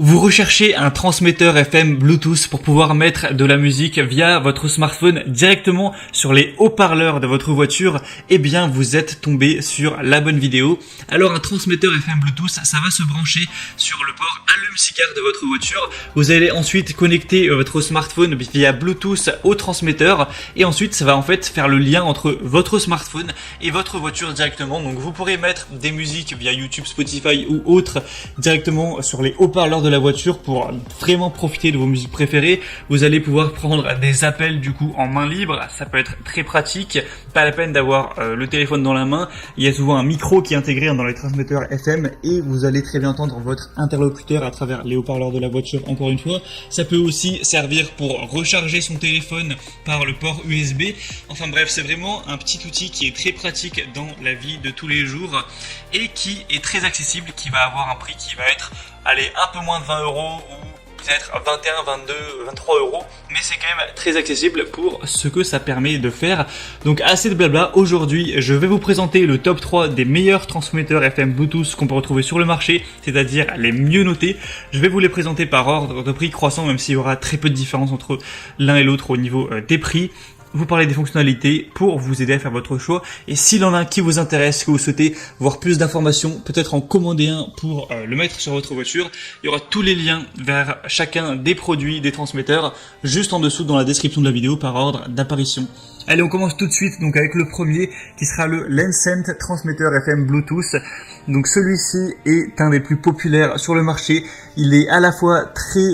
Vous recherchez un transmetteur FM Bluetooth pour pouvoir mettre de la musique via votre smartphone directement sur les haut-parleurs de votre voiture? Eh bien, vous êtes tombé sur la bonne vidéo. Alors, un transmetteur FM Bluetooth, ça va se brancher sur le port allume-cigare de votre voiture. Vous allez ensuite connecter votre smartphone via Bluetooth au transmetteur et ensuite, ça va en fait faire le lien entre votre smartphone et votre voiture directement. Donc, vous pourrez mettre des musiques via YouTube, Spotify ou autres directement sur les haut-parleurs de la voiture pour vraiment profiter de vos musiques préférées. Vous allez pouvoir prendre des appels du coup en main libre, ça peut être très pratique, pas la peine d'avoir le téléphone dans la main. Il y a souvent un micro qui est intégré dans les transmetteurs FM et vous allez très bien entendre votre interlocuteur à travers les haut-parleurs de la voiture. Encore une fois, ça peut aussi servir pour recharger son téléphone par le port USB. Enfin bref, c'est vraiment un petit outil qui est très pratique dans la vie de tous les jours et qui est très accessible, qui va avoir un prix qui va être un peu moins de 20 € ou peut-être 21, 22, 23 €, mais c'est quand même très accessible pour ce que ça permet de faire. Donc assez de blabla, aujourd'hui je vais vous présenter le top 3 des meilleurs transmetteurs FM Bluetooth qu'on peut retrouver sur le marché, c'est-à-dire les mieux notés. Je vais vous les présenter par ordre de prix croissant, même s'il y aura très peu de différence entre l'un et l'autre au niveau des prix. Vous parlez des fonctionnalités pour vous aider à faire votre choix. Et s'il en a un qui vous intéresse, que vous souhaitez voir plus d'informations, peut-être en commander un pour le mettre sur votre voiture, il y aura tous les liens vers chacun des produits, des transmetteurs, juste en dessous dans la description de la vidéo par ordre d'apparition. Allez, on commence tout de suite donc avec le premier qui sera le Lencent transmetteur FM Bluetooth. Donc celui-ci est un des plus populaires sur le marché. Il est à la fois très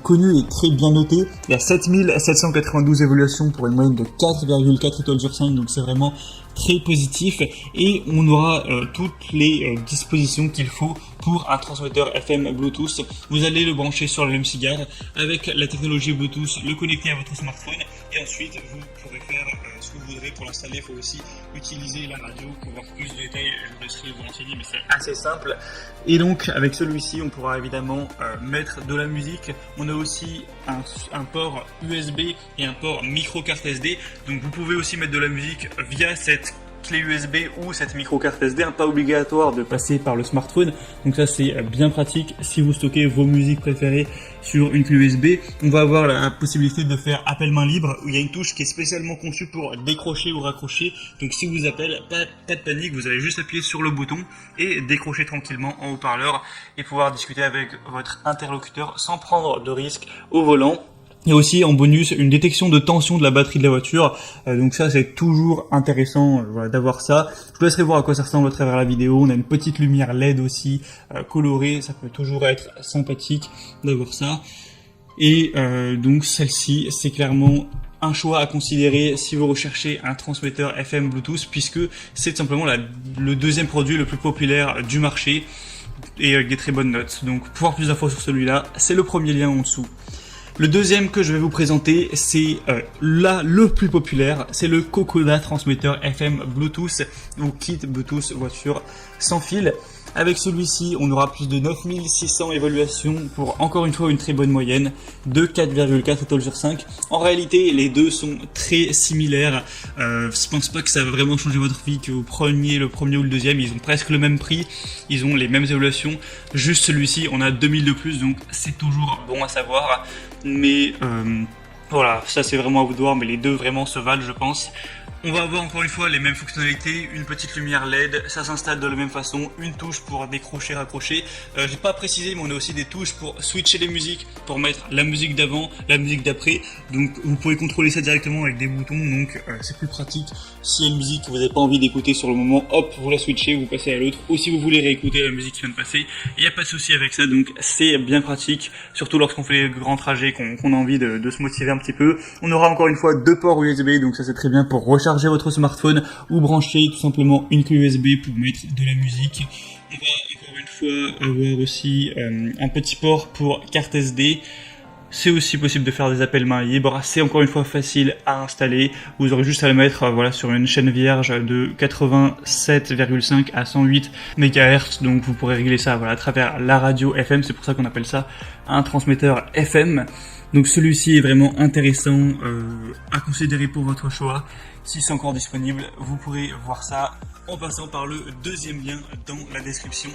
connu et très bien noté. Il y a 7792 évaluations pour une moyenne de 4,4 étoiles sur 5, donc c'est vraiment très positif. Et on aura toutes les dispositions qu'il faut pour un transmetteur FM Bluetooth. Vous allez le brancher sur l'allume-cigare avec la technologie Bluetooth, le connecter à votre smartphone et ensuite vous pourrez faire ce que vous voudrez. Pour l'installer, il faut aussi utiliser la radio. Pour voir plus de détails, je vous laisserai vous renseigner, mais c'est assez simple. Et donc avec celui-ci, on pourra évidemment mettre de la musique. On a aussi un port USB et un port micro carte SD. Donc vous pouvez aussi mettre de la musique via cette clé USB ou cette micro carte SD, pas obligatoire de passer par le smartphone. Donc ça c'est bien pratique si vous stockez vos musiques préférées sur une clé USB. On va avoir la possibilité de faire appel main libre où il y a une touche qui est spécialement conçue pour décrocher ou raccrocher. Donc si vous appelez, pas de panique, vous allez juste appuyer sur le bouton et décrocher tranquillement en haut-parleur et pouvoir discuter avec votre interlocuteur sans prendre de risque au volant. Il y a aussi en bonus une détection de tension de la batterie de la voiture, donc ça c'est toujours intéressant d'avoir ça. Je vous laisserai voir à quoi ça ressemble à travers la vidéo. On a une petite lumière LED aussi colorée, ça peut toujours être sympathique d'avoir ça. Et donc celle-ci c'est clairement un choix à considérer si vous recherchez un transmetteur FM Bluetooth, puisque c'est tout simplement le deuxième produit le plus populaire du marché et avec des très bonnes notes. Donc pour avoir plus d'infos sur celui-là, c'est le premier lien en dessous. Le deuxième que je vais vous présenter, c'est le plus populaire, c'est le Kokoda transmetteur FM Bluetooth ou kit Bluetooth voiture sans fil. Avec celui-ci, on aura plus de 9600 évaluations pour encore une fois une très bonne moyenne de 4,4 étoiles sur 5. En réalité, les deux sont très similaires. Je pense pas que ça va vraiment changer votre vie que vous preniez le premier ou le deuxième. Ils ont presque le même prix, ils ont les mêmes évaluations. Juste celui-ci, on a 2000 de plus, donc c'est toujours bon à savoir. Mais voilà, ça c'est vraiment à vous de voir, mais les deux vraiment se valent, je pense. On va avoir encore une fois les mêmes fonctionnalités, une petite lumière LED, ça s'installe de la même façon, une touche pour décrocher, raccrocher. J'ai pas précisé, mais on a aussi des touches pour switcher les musiques, pour mettre la musique d'avant, la musique d'après. Donc vous pouvez contrôler ça directement avec des boutons, donc c'est plus pratique. S'il y a une musique que vous n'avez pas envie d'écouter sur le moment, hop, vous la switchez, vous passez à l'autre. Ou si vous voulez réécouter la musique qui vient de passer, il n'y a pas de souci avec ça, donc c'est bien pratique, surtout lorsqu'on fait les grands trajets, qu'on a envie de se motiver un petit peu. On aura encore une fois deux ports USB, donc ça c'est très bien pour recharger votre smartphone ou brancher tout simplement une clé USB pour mettre de la musique. On va encore une fois avoir aussi un petit port pour carte SD. C'est aussi possible de faire des appels main libre. C'est encore une fois facile à installer. Vous aurez juste à le mettre sur une chaîne vierge de 87,5 à 108 MHz. Donc vous pourrez régler ça à travers la radio FM. C'est pour ça qu'on appelle ça un transmetteur FM. Donc celui-ci est vraiment intéressant à considérer pour votre choix. Si c'est encore disponible, vous pourrez voir ça en passant par le deuxième lien dans la description.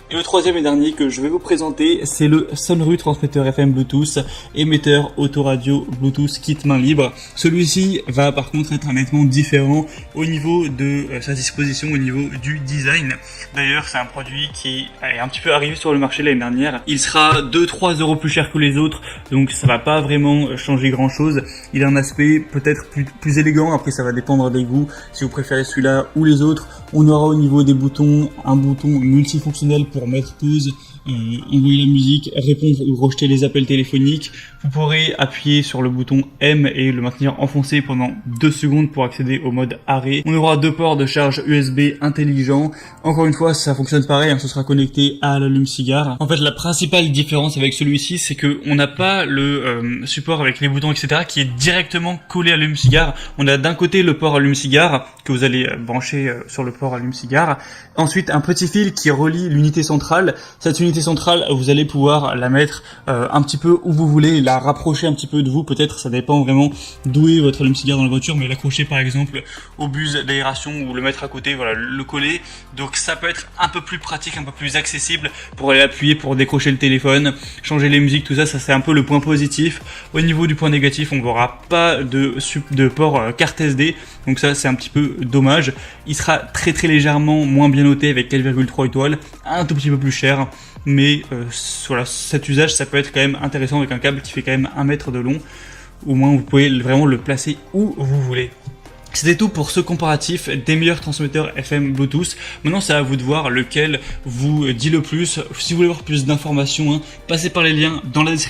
Et le troisième et dernier que je vais vous présenter, c'est le Sonru transmetteur FM Bluetooth, émetteur autoradio Bluetooth kit main libre. Celui-ci va par contre être nettement différent au niveau de sa disposition, au niveau du design. D'ailleurs, c'est un produit qui est un petit peu arrivé sur le marché l'année dernière. Il sera 2-3 euros plus cher que les autres, donc ça va pas vraiment changer grand chose. Il a un aspect peut-être plus élégant, après ça va dépendre des goûts, si vous préférez celui-là ou les autres. On aura au niveau des boutons un bouton multifonctionnel pour mettre pause, envoyer la musique, répondre ou rejeter les appels téléphoniques. Vous pourrez appuyer sur le bouton M et le maintenir enfoncé pendant 2 secondes pour accéder au mode arrêt. On aura 2 ports de charge USB intelligents. Encore une fois, ça fonctionne pareil, ce sera connecté à l'allume-cigare. En fait, la principale différence avec celui-ci, c'est que on n'a pas le support avec les boutons, etc., qui est directement collé à l'allume-cigare. On a d'un côté le port allume-cigare que vous allez brancher sur le port allume-cigare. Ensuite, un petit fil qui relie l'unité centrale. Cette unité centrale, vous allez pouvoir la mettre un petit peu où vous voulez, la rapprocher un petit peu de vous, peut-être, ça dépend vraiment d'où est votre allume-cigare dans la voiture, mais l'accrocher par exemple au bus d'aération ou le mettre à côté, voilà, le coller. Donc ça peut être un peu plus pratique, un peu plus accessible pour aller appuyer, pour décrocher le téléphone, changer les musiques, tout ça, ça c'est un peu le point positif. Au niveau du point négatif, on n'aura pas de port carte SD, donc ça c'est un petit peu dommage. Il sera très légèrement moins bien noté avec 4,3 étoiles, un tout petit peu plus cher, mais voilà, cet usage ça peut être quand même intéressant avec un câble qui fait quand même 1 mètre de long. Au moins vous pouvez vraiment le placer où vous voulez. C'était tout pour ce comparatif des meilleurs transmetteurs FM Bluetooth. Maintenant, c'est à vous de voir lequel vous dit le plus. Si vous voulez voir plus d'informations, passez par les liens dans la description.